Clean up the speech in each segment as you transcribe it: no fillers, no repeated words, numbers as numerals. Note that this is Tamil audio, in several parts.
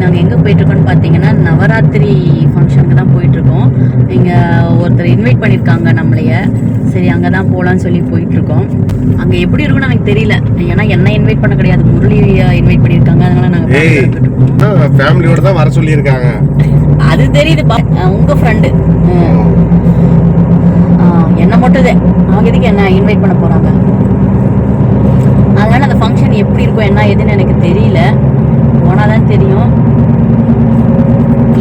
நாங்கள் எங்கே போயிட்டுருக்கோம்னு பார்த்தீங்கன்னா நவராத்திரி ஃபங்க்ஷனுக்கு தான் போயிட்டுருக்கோம். இங்கே ஒருத்தர் இன்வைட் பண்ணியிருக்காங்க நம்மளைய. சரி அங்கே தான் போகலான்னு சொல்லி போயிட்டுருக்கோம். அங்கே எப்படி இருக்குன்னு எனக்கு தெரியல. ஏன்னா என்ன இன்வைட் பண்ண கிடையாது, முரளி இன்வைட் பண்ணியிருக்காங்க. அதனால நாங்கள் ஃபேமிலியோட தான் வர சொல்லியிருக்காங்க. அது தெரியுது. உங்கள் ஃப்ரெண்டு என்ன மட்டும் அவங்க எதுக்கு என்ன இன்வைட் பண்ண போகிறாங்க. அதனால் அந்த ஃபங்க்ஷன் எப்படி இருக்கும் என்ன ஏதுன்னு எனக்கு தெரியல. போனால் தான் தெரியும்.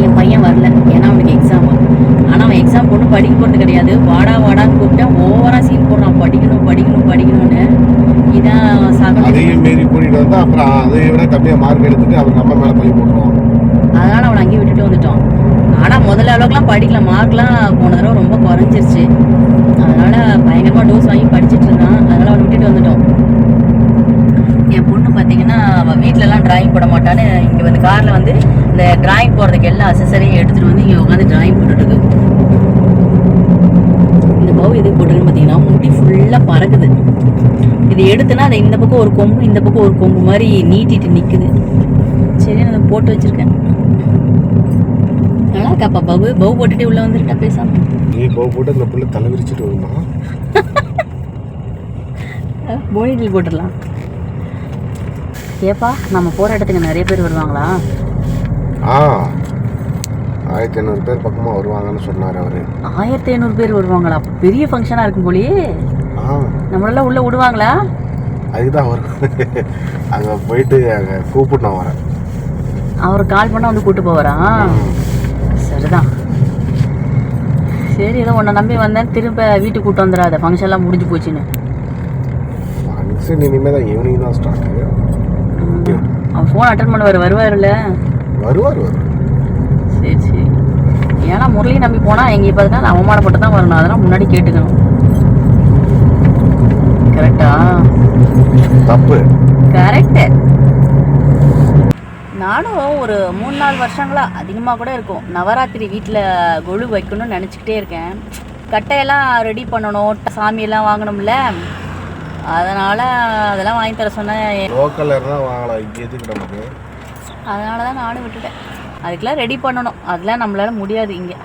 என் பையன் வரல, ஏன்னா அவனுக்கு எக்ஸாம். ஆனால் அவன் எக்ஸாம் போட்டு படிக்க போகிறது கிடையாது. வாடா வாடான்னு கூப்பிட்டேன், ஓவராக சீன் போடுறான். படிக்கணும் படிக்கணும் படிக்கணும்னு. இதான் சகல அதையும் மீறி கூட்டிகிட்டு வந்து அப்புறம் அதை விட கம்மியாக மார்க் எடுத்துட்டு அவர் நம்ம மேலே பழி போட்டுருவோம். அதனால் அவனை அங்கேயே விட்டுட்டு வந்துட்டோம். ஆனால் முதல்ல அளவுக்குலாம் படிக்கல, மார்க்லாம் போன தடவை ரொம்ப குறைஞ்சிருச்சு. அதனால் பயங்கரமாக டோஸ் வாங்கி படிச்சுட்டு இருந்தான். அதனால் அவனை விட்டுட்டு வந்துட்டோம். என் பொண்ணு பார்த்தீங்கன்னா அவள் வீட்டிலலாம் ட்ராயிங் போட மாட்டான்னு இங்கே வந்து காரில் வந்து இந்த ட்ராயிங் போடுறதுக்கு எல்லா அசசரியும் எடுத்துகிட்டு வந்து இங்கே உட்காந்து ட்ராயிங் போட்டுருக்கு. இந்த பவு எதுக்கு போட்டுருக்குன்னு பார்த்தீங்கன்னா முடி ஃபுல்லாக பறக்குது. இது எடுத்துனா அதை இந்த பக்கம் ஒரு கொம்பு இந்த பக்கம் ஒரு கொம்பு மாதிரி நீட்டிட்டு நிற்குது. சரி நான் அதை போட்டு வச்சுருக்கேன். நல்லா இருக்காப்பா பவு. பவு போட்டுட்டு உள்ளே வந்துருட்டா பேசாம. நீ பவு போட்டு அந்த புள்ள தலை விரிச்சிட்டு வருமா? போனிட்டில் போட்டுடலாம். ஏப்பா நம்ம போகிற இடத்துக்கு நிறைய பேர் வருவாங்களா? 1500 பேர் பக்கமாக வருவாங்கன்னு சொன்னார் அவர். 1500 பேர் வருவாங்களா? அப்போ பெரிய ஃபங்க்ஷனாக இருக்கும் போலயே. நம்மளெல்லாம் உள்ளே விடுவாங்களா? அதுதான் வரும். அங்கே போயிட்டு அங்கே கூப்பிட்டு நான் வரேன். அவர் கால் பண்ணால் வந்து கூப்பிட்டு போவாரா? சரிதான். சரி ஏதோ உன்னை நம்பி வந்தேன், திரும்ப வீட்டுக்கு கூப்பிட்டு வந்துடாத. ஃபங்க்ஷன்லாம் முடிஞ்சு போச்சுன்னு. ஃபங்க்ஷன் இனிமேல் தான் ஈவினிங் தான் ஸ்டார்ட். அவன் ஃபோன் அட்டன் பண்ணுவார். வருவார்ல? வருவார். சரி சரி. ஏன்னா முரளியை நம்பி போனால் எங்கேயும் பார்த்தா அவமானப்பட்டு தான் வரணும். அதெல்லாம் முன்னாடி கேட்டுக்கணும். கரெக்டா? தப்பு. கரெக்டு. நானும் ஒரு 3-4 வருஷங்களாக அதிகமாக கூட இருக்கும் நவராத்திரி வீட்டில் கொலு வைக்கணும்னு நினச்சிக்கிட்டே இருக்கேன். கட்டையெல்லாம் ரெடி பண்ணணும், சாமியெல்லாம் வாங்கணும்ல. அதனால் அதெல்லாம் வாங்கி தர சொன்னேன். லோக்கலில் இருந்தால் வாங்கலாம், இங்கே எதுக்கு நமக்கு? அதனால தான் நானும் விட்டுட்டேன். அதுக்கெலாம் ரெடி பண்ணணும், அதெல்லாம் நம்மளால் முடியாது இங்கே.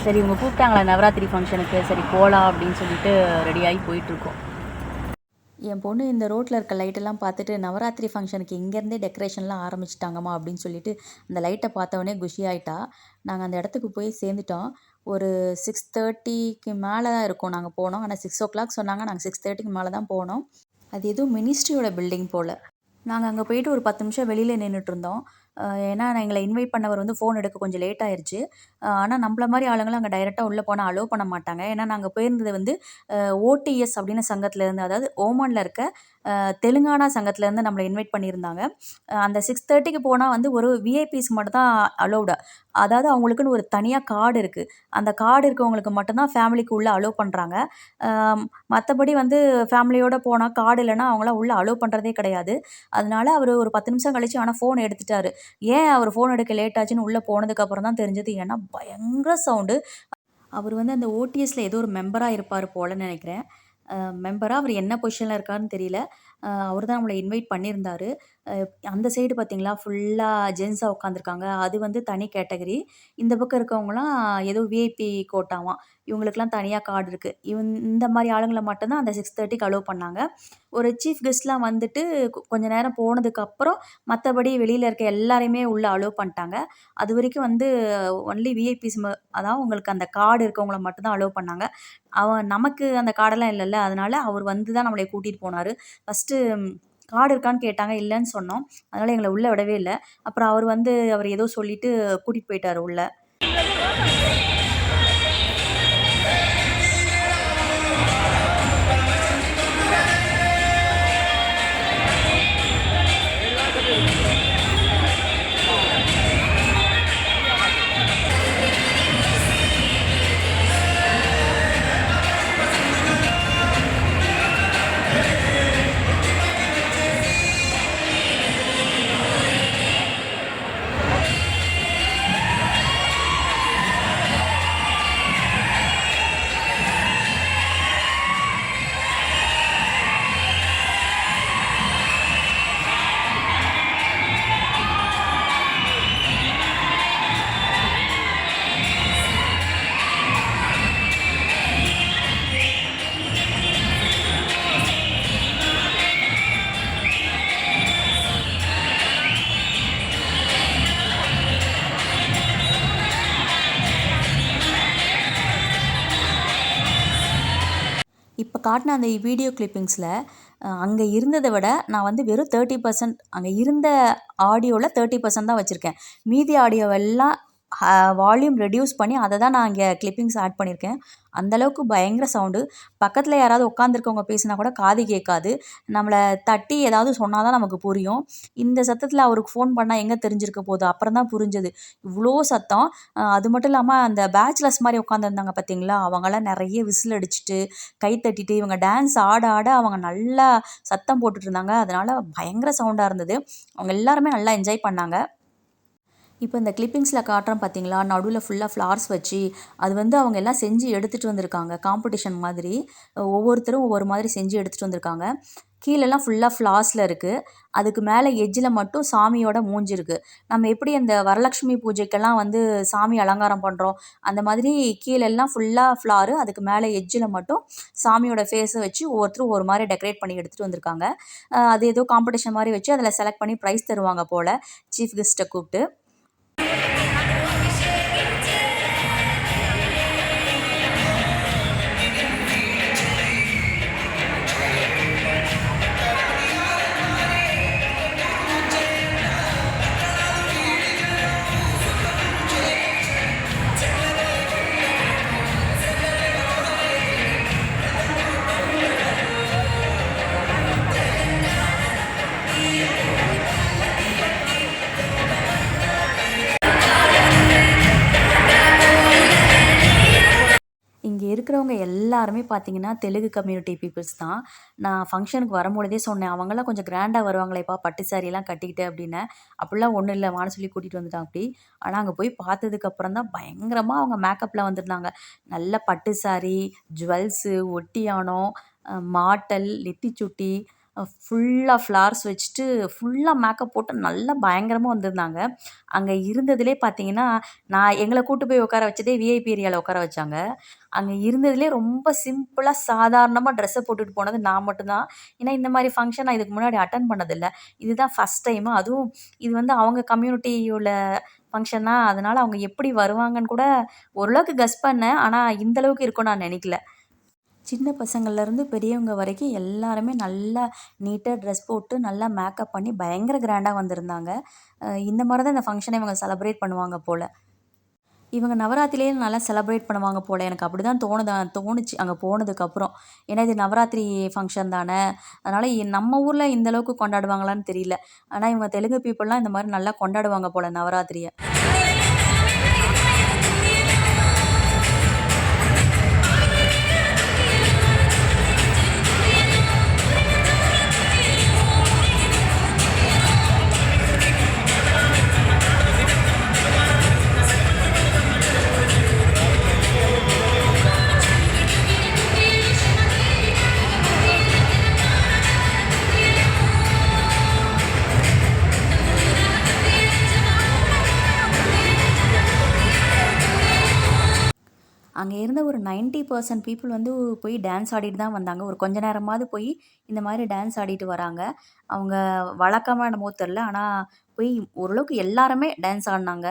சரி இவங்க கூப்பிட்டாங்களா நவராத்திரி ஃபங்க்ஷனுக்கு, சரி போகலாம் அப்படின்னு சொல்லிட்டு ரெடியாகி போயிட்டுருக்கோம். என் பொண்ணு இந்த ரோட்டில் இருக்க லைட்டெல்லாம் பார்த்துட்டு நவராத்திரி ஃபங்க்ஷனுக்கு இங்கேருந்தே டெக்கரேஷன்லாம் ஆரம்பிச்சிட்டாங்கம்மா அப்படின்னு சொல்லிட்டு அந்த லைட்டை பார்த்தவொடனே குஷி ஆகிட்டா. நாங்கள் அந்த இடத்துக்கு போய் சேர்ந்துட்டோம். ஒரு 6:30க்கு மேலே தான் இருக்கும் நாங்கள் போனோம். ஆனால் 6 o'clock சொன்னாங்க. நாங்கள் 6:30க்கு மேலே தான் போனோம். அது எதுவும் மினிஸ்ட்ரியோட பில்டிங் போல். நாங்கள் அங்கே போயிட்டு ஒரு 10 நிமிஷம் வெளியில் நின்றுட்டுருந்தோம். ஏன்னா எங்களை இன்வைட் பண்ணவர் வந்து ஃபோன் எடுக்க கொஞ்சம் லேட் ஆயிடுச்சு. ஆனால் நம்மள மாதிரி ஆளுங்களும் அங்கே டைரெக்டாக உள்ளே போனால் அலோவ் பண்ண மாட்டாங்க. ஏன்னா நாங்கள் போயிருந்தது வந்து ஓடிஎஸ் அப்படின்னு சங்கத்துலேருந்து, அதாவது ஓமானில் இருக்க தெலுங்கானா சங்கத்துலேருந்து நம்மளை இன்வைட் பண்ணியிருந்தாங்க. அந்த 6:30க்கு போனால் வந்து ஒரு விஐபிஸ் மட்டும் தான் அலோவ்டு. அதாவது அவங்களுக்குன்னு ஒரு தனியாக கார்டு இருக்குது. அந்த கார்டு இருக்கவங்களுக்கு மட்டும்தான் ஃபேமிலிக்கு உள்ளே அலோவ் பண்ணுறாங்க. மற்றபடி வந்து ஃபேமிலியோடு போனால் கார்டு இல்லைன்னா அவங்களாம் உள்ளே அலோவ் பண்ணுறதே கிடையாது. அதனால அவர் ஒரு 10 நிமிஷம் கழிச்சு ஆனால் ஃபோன் எடுத்துட்டாரு. ஏன் அவர் ஃபோன் எடுக்க லேட் ஆச்சுன்னு உள்ளே போனதுக்கப்புறம் தான் தெரிஞ்சது. ஏன்னா பயங்கர சவுண்டு. அவர் வந்து அந்த ஓடிஎஸில் ஏதோ ஒரு மெம்பராக இருப்பார் போலன்னு நினைக்கிறேன். மெம்பராக அவர் என்ன பொசிஷனில் இருக்காருன்னு தெரியல. அவர் தான் நம்மளை இன்வைட் பண்ணியிருந்தார். அந்த சைடு பார்த்தீங்களா ஃபுல்லாக ஜென்ஸாக உட்காந்துருக்காங்க. அது வந்து தனி கேட்டகரி. இந்த பக்கம் இருக்கவங்களாம் ஏதோ விஐபி கோட்டாவாம். இவங்களுக்கெல்லாம் தனியாக கார்டு இருக்குது. இந்த மாதிரி ஆளுங்களை மட்டும்தான் அந்த 6:30க்கு அலோவ் பண்ணாங்க. ஒரு சீஃப் கெஸ்ட்லாம் வந்துட்டு கொஞ்சம் நேரம் போனதுக்கப்புறம் மற்றபடி வெளியில் இருக்க எல்லாரையுமே உள்ளே அலோவ் பண்ணிட்டாங்க. அது வரைக்கும் வந்து ஒன்லி விஐபிஸ் அதாவது உங்களுக்கு அந்த கார்டு இருக்கவங்கள மட்டும்தான் அலோவ் பண்ணாங்க. நமக்கு அந்த கார்டெல்லாம் இல்லைல்ல, அதனால் அவர் வந்து தான் நம்மளை கூட்டிகிட்டு போனார். ஃபஸ்ட்டு கார்டு இருக்கான்னு கேட்டாங்க, இல்லைன்னு சொன்னோம். அதனால் எங்களை உள்ளே விடவே இல்லை. அப்புறம் அவர் ஏதோ சொல்லிவிட்டு கூட்டிகிட்டு போயிட்டார் உள்ளே. காட்டின அந்த வீடியோ கிளிப்பிங்ஸில் அங்கே இருந்ததை விட நான் வந்து வெறும் 30%, அங்கே இருந்த ஆடியோவில் 30% தான் வச்சுருக்கேன். மீதி ஆடியோவெல்லாம் வால்யூம் ரெடியூஸ் பண்ணி அதை தான் நான் இங்கே கிளிப்பிங்ஸ் ஆட் பண்ணியிருக்கேன். அந்தளவுக்கு பயங்கர சவுண்டு. பக்கத்தில் யாராவது உட்காந்துருக்கவங்க பேசினா கூட காது கேட்காது. நம்மளை தட்டி ஏதாவது சொன்னால் தான் நமக்கு புரியும். இந்த சத்தத்தில் அவருக்கு ஃபோன் பண்ணால் எங்கே தெரிஞ்சிருக்க போகுது. அப்புறம் தான் புரிஞ்சது இவ்வளோ சத்தம். அது மட்டும் இல்லாமல் அந்த பேச்சுலர்ஸ் மாதிரி உட்காந்துருந்தாங்க பார்த்தீங்களா, அவங்களாம் நிறைய விசில் அடிச்சுட்டு கை தட்டிட்டு இவங்க டான்ஸ் ஆட ஆட அவங்க நல்லா சத்தம் போட்டுட்டு இருந்தாங்க. அதனால் பயங்கர சவுண்டாக இருந்தது. அவங்க எல்லாருமே நல்லா என்ஜாய் பண்ணாங்க. இப்போ இந்த கிளிப்பிங்ஸில் காட்டுறோம் பார்த்தீங்களா, நடுவில் ஃபுல்லாக ஃப்ளார்ஸ் வச்சு அது வந்து அவங்க எல்லாம் செஞ்சு எடுத்துகிட்டு வந்திருக்காங்க. காம்படிஷன் மாதிரி ஒவ்வொருத்தரும் ஒவ்வொரு மாதிரி செஞ்சு எடுத்துகிட்டு வந்திருக்காங்க. கீழெல்லாம் ஃபுல்லாக ஃப்ளார்ஸில் இருக்குது. அதுக்கு மேலே எஜ்ஜில் மட்டும் சாமியோட மூஞ்சி இருக்குது. நம்ம எப்படி அந்த வரலட்சுமி பூஜைக்கெல்லாம் வந்து சாமி அலங்காரம் பண்ணுறோம், அந்த மாதிரி கீழெல்லாம் ஃபுல்லாக ஃப்ளாரு, அதுக்கு மேலே எஜ்ஜில் மட்டும் சாமியோட ஃபேஸை வச்சு ஒவ்வொருத்தரும் ஒரு மாதிரி டெக்கரேட் பண்ணி எடுத்துகிட்டு வந்திருக்காங்க. அது ஏதோ காம்படிஷன் மாதிரி வச்சு அதில் செலக்ட் பண்ணி ப்ரைஸ் தருவாங்க போல் சீஃப் கெஸ்ட்டை கூப்பிட்டு. இங்கே இருக்கிறவங்க எல்லாருமே பார்த்தீங்கன்னா தெலுங்கு கம்யூனிட்டி பீப்புள்ஸ் தான். நான் ஃபங்க்ஷனுக்கு வரும்பொழுதே சொன்னேன், அவங்களாம் கொஞ்சம் கிராண்டாக வருவாங்களேப்பா பட்டு சாரியெல்லாம் கட்டிக்கிட்டு அப்படின்னு. அப்படிலாம் ஒன்றும் இல்லை, வான்னு சொல்லி கூட்டிகிட்டு வந்துட்டான் அப்படி. ஆனால் அங்கே போய் பார்த்ததுக்கப்புறம் தான் பயங்கரமாக அவங்க மேக்கப்பில் வந்திருந்தாங்க. நல்ல பட்டு சாரி, ஜுவல்ஸு, ஒட்டியானம், மாட்டல், நெத்திச்சுட்டி, ஃபுல்லாக ஃப்ளார்ஸ் வச்சுட்டு ஃபுல்லாக மேக்கப் போட்டு நல்லா பயங்கரமாக வந்திருந்தாங்க. அங்கே இருந்ததுலே பார்த்தீங்கன்னா, நான் எங்களை கூட்டு போய் உட்கார வச்சதே விஐபி ஏரியாவில் உட்கார வச்சாங்க. அங்கே இருந்ததுலே ரொம்ப சிம்பிளாக சாதாரணமாக ட்ரெஸ்ஸை போட்டுட்டு போனது நான் மட்டும்தான். ஏன்னா இந்த மாதிரி ஃபங்க்ஷன் நான் இதுக்கு முன்னாடி அட்டன் பண்ணதில்லை. இதுதான் ஃபஸ்ட் டைமு. அதுவும் இது வந்து அவங்க கம்யூனிட்டியோட ஃபங்க்ஷனா, அதனால் அவங்க எப்படி வருவாங்கன்னு கூட ஓரளவுக்கு கெஸ் பண்ணேன். ஆனால் இந்தளவுக்கு இருக்கும்னு நான் நினைக்கல. சின்ன பசங்கள்லேருந்து பெரியவங்க வரைக்கும் எல்லாருமே நல்லா நீட்டாக ட்ரெஸ் போட்டு நல்லா மேக்கப் பண்ணி பயங்கர கிராண்டாக வந்திருந்தாங்க. இந்த மாதிரி தான் இந்த ஃபங்க்ஷனை இவங்க செலிப்ரேட் பண்ணுவாங்க போல். இவங்க நவராத்திரியே நல்லா செலிப்ரேட் பண்ணுவாங்க போல், எனக்கு அப்படி தான் தோணுச்சு அங்கே போனதுக்கப்புறம். ஏன்னா இது நவராத்திரி ஃபங்க்ஷன் தானே, அதனால் நம்ம ஊரில் இந்த அளவுக்கு கொண்டாடுவாங்களான்னு தெரியல. ஆனால் இவங்க தெலுங்கு பீப்புளெலாம் இந்த மாதிரி நல்லா கொண்டாடுவாங்க போல் நவராத்திரியை. அங்கே இருந்த ஒரு 90% பீப்புள் வந்து போய் டான்ஸ் ஆடிட்டு தான் வந்தாங்க. ஒரு கொஞ்ச நேரமாவது போய் இந்த மாதிரி டான்ஸ் ஆடிட்டு வராங்க. அவங்க வழக்கமா என்னமோ தெரில, ஆனால் போய் ஓரளவுக்கு எல்லாருமே டான்ஸ் ஆடினாங்க.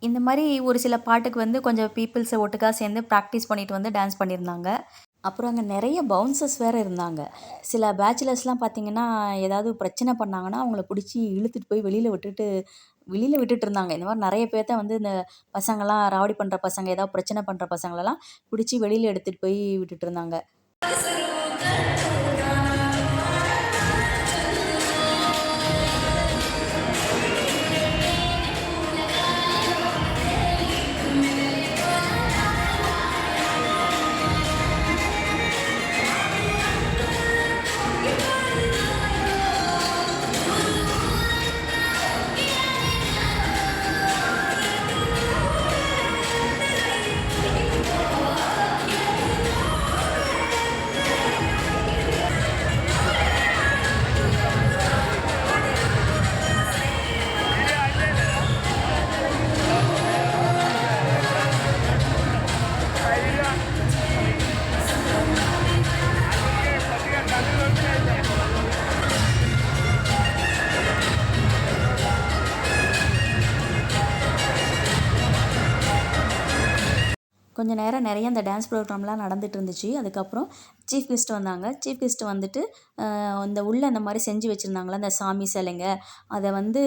இந்த மாதிரி ஒரு சில பாட்டுக்கு வந்து கொஞ்சம் பீப்புள்ஸை ஒட்டுக்கா சேர்ந்து ப்ராக்டிஸ் பண்ணிட்டு வந்து டான்ஸ் பண்ணியிருந்தாங்க. அப்புறம் அங்கே நிறைய பவுன்சர்ஸ் வேறு இருந்தாங்க. சில பேச்சுலர்ஸ்லாம் பார்த்திங்கன்னா ஏதாவது பிரச்சனை பண்ணாங்கன்னா அவங்கள பிடிச்சி இழுத்துட்டு போய் வெளியில் விட்டுட்டு இருந்தாங்க. இந்த மாதிரி நிறைய பேர்த்த வந்து இந்த பசங்கள்லாம் ராவடி பண்ணுற பசங்க, ஏதாவது பிரச்சனை பண்ணுற பசங்களெல்லாம் பிடிச்சி வெளியில் எடுத்துகிட்டு போய் விட்டுட்டு இருந்தாங்க. கொஞ்சம் நேரம் நிறைய அந்த டான்ஸ் ப்ரோக்ராம்லாம் நடந்துட்டு இருந்துச்சு. அதுக்கப்புறம் சீஃப் கெஸ்ட் வந்தாங்க. சீஃப் கெஸ்ட் வந்துட்டு இந்த உள்ள இந்த மாதிரி செஞ்சு வச்சுருந்தாங்களே அந்த சாமி சிலைங்க, அதை வந்து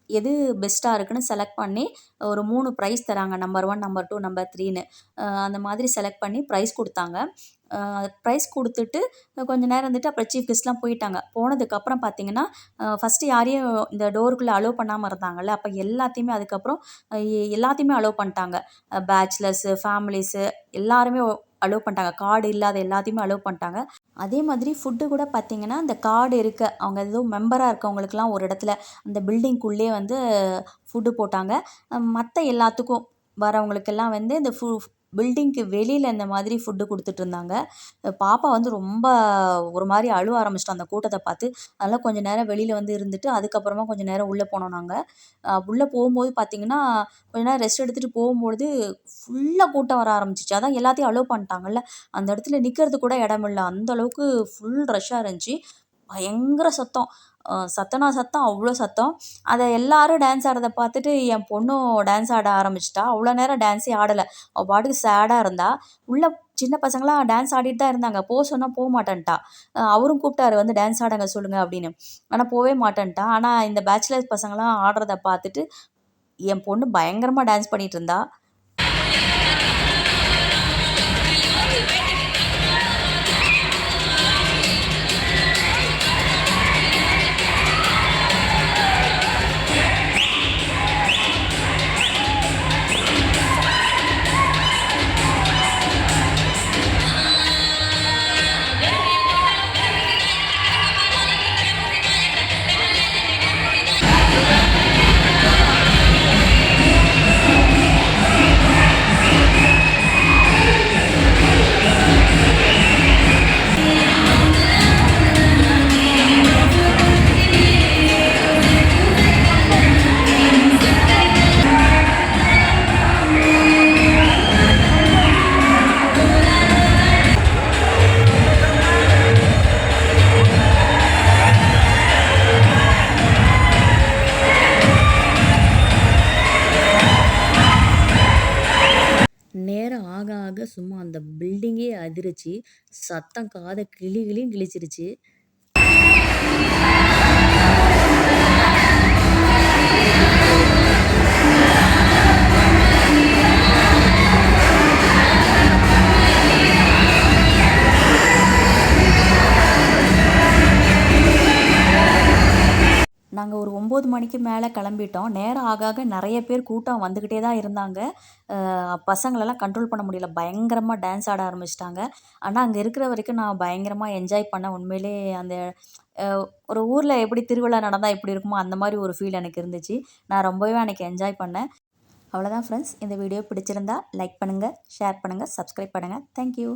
எது பெஸ்ட்டாக இருக்குன்னு செலக்ட் பண்ணி ஒரு 3 ப்ரைஸ் தராங்க. நம்பர் 1, நம்பர் 2, நம்பர் 3ன்னு அந்த மாதிரி செலக்ட் பண்ணி ப்ரைஸ் கொடுத்தாங்க. ப்ரைஸ் கொடுத்துட்டு கொஞ்சம் நேரம் இருந்துட்டு அப்புறம் சீஃப் கெஸ்ட்லாம் போயிட்டாங்க. போனதுக்கப்புறம் பார்த்தீங்கன்னா, ஃபஸ்ட்டு யாரையும் இந்த டோருக்குள்ளே அலோவ் பண்ணாமல் இருந்தாங்கல்ல, அப்போ எல்லாத்தையுமே அதுக்கப்புறம் எல்லாத்தையுமே அலோவ் பண்ணிட்டாங்க. பேச்சுலர்ஸு, ஃபேமிலிஸு எல்லாருமே அலோவ் பண்ணிட்டாங்க. கார்டு இல்லாத எல்லாத்தையுமே அலோவ் பண்ணிட்டாங்க. அதே மாதிரி ஃபுட்டு கூட பார்த்தீங்கன்னா, அந்த கார்டு இருக்க அவங்க ஏதோ மெம்பராக இருக்கவங்களுக்குலாம் ஒரு இடத்துல அந்த பில்டிங்குள்ளேயே வந்து ஃபுட்டு போட்டாங்க. மற்ற எல்லாத்துக்கும் வரவங்களுக்கெல்லாம் வந்து இந்த பில்டிங்க்கு வெளியில் இந்த மாதிரி ஃபுட்டு கொடுத்துட்ருந்தாங்க. பாப்பா வந்து ரொம்ப ஒரு மாதிரி அழுவ ஆரம்பிச்சிட்டோம் அந்த கூட்டத்தை பார்த்து. அதனால் கொஞ்சம் நேரம் வெளியில் வந்து இருந்துட்டு அதுக்கப்புறமா கொஞ்சம் நேரம் உள்ளே போனோம் நாங்கள். உள்ளே போகும்போது பார்த்திங்கன்னா, கொஞ்ச நேரம் ரெஸ்ட் எடுத்துகிட்டு போகும்பொழுது ஃபுல்லாக கூட்டம் வர ஆரம்பிச்சிச்சு. அதான் எல்லாத்தையும் அலோவ் பண்ணிட்டாங்கல்ல, அந்த இடத்துல நிற்கிறதுக்கு கூட இடம் இல்லை. அந்தளவுக்கு ஃபுல் ரஷ்ஷாக இருந்துச்சு. பயங்கர சத்தம். சத்தனா சத்தம், அவ்வளோ சத்தம். அதை எல்லாரும் டான்ஸ் ஆடுறத பார்த்துட்டு என் பொண்ணும் டான்ஸ் ஆட ஆரம்பிச்சிட்டா. அவ்வளோ நேரம் டான்ஸே ஆடலை. அவள் பாட்டுக்கு சேடாக இருந்தா. உள்ள சின்ன பசங்களாம் டான்ஸ் ஆடிட்டு தான் இருந்தாங்க. சொன்னால் போக மாட்டேன்ட்டா. அவரும் கூப்பிட்டாரு வந்து டான்ஸ் ஆடுங்க சொல்லுங்கள் அப்படின்னு. ஆனால் போகவே மாட்டேன்ட்டா. ஆனால் இந்த பேச்சுலர்ஸ் பசங்களாம் ஆடுறத பார்த்துட்டு என் பொண்ணு பயங்கரமாக டான்ஸ் பண்ணிகிட்டு இருந்தா. நேரம் ஆக ஆக சும்மா அந்த பில்டிங்கே அதிருச்சு. சத்தம் காதை கிளியும் கிழிச்சிருச்சு. நாங்கள் ஒரு 9 மணிக்கு மேலே கிளம்பிட்டோம். நேரம் ஆக ஆக நிறைய பேர் கூட்டம் வந்துக்கிட்டே தான் இருந்தாங்க. பசங்களெல்லாம் கண்ட்ரோல் பண்ண முடியல. பயங்கரமாக டான்ஸ் ஆட ஆரம்பிச்சிட்டாங்க. ஆனால் அங்கே இருக்கிற வரைக்கும் நான் பயங்கரமாக என்ஜாய் பண்ணேன். உண்மையிலே அந்த ஒரு ஊரில் எப்படி திருவிழா நடந்தால் எப்படி இருக்குமோ அந்த மாதிரி ஒரு ஃபீல் எனக்கு இருந்துச்சு. நான் ரொம்பவே அன்றைக்கி என்ஜாய் பண்ணேன். அவ்வளோதான் ஃப்ரெண்ட்ஸ். இந்த வீடியோ பிடிச்சிருந்தா லைக் பண்ணுங்கள், ஷேர் பண்ணுங்கள், சப்ஸ்கிரைப் பண்ணுங்கள். தேங்க்யூ.